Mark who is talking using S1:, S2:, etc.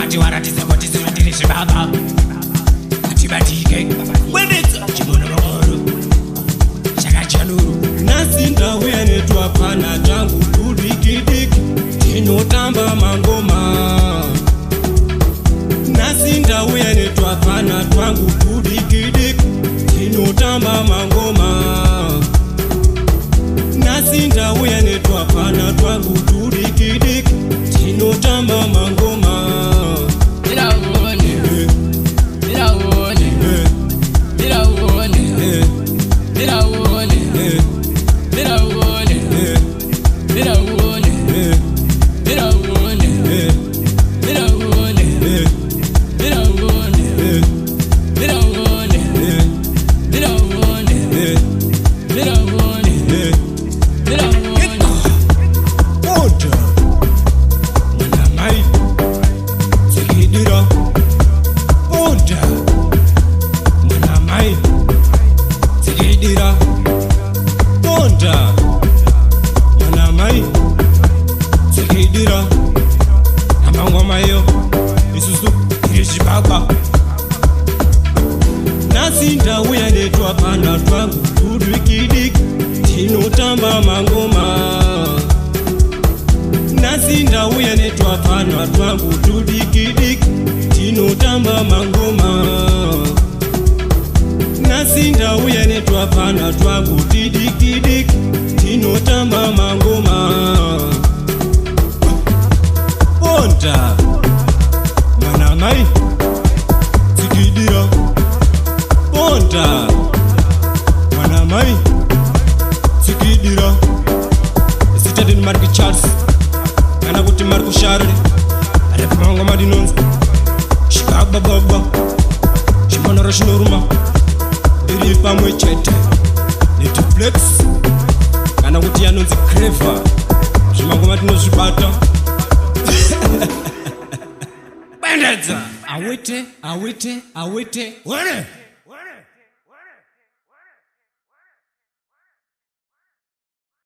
S1: wati waratidza kuti zino ndiri zvibaba atibatike kwendedza chibonororo chakachanuru nasindawuya netwapana tangu tudikidiki tinotamba mangoma nasindawuya netwapana twangu tudikidiki tinotamba mangoma nasindawuya netwapana twangu tudikidiki tinotamba mangoma nasindawuya netwapana twangu tudikidiki tinotamba mangoma nasindawuya netwapana twangu tudikidiki tinotamba mangoma nasindawuya netwapana twangu tidikidiki tinotamba mangoma bonda mwana mai tikidira bonda mwana mai tikidira sitadeni marki Charles kana kuti marku Charles arepanga madinonzi shikaba baba chimonoro chinoruma iri pamwe chete diflexx kana kuti yanonzi clever zvimangoma tinozvibata Awete, awete, awete, where?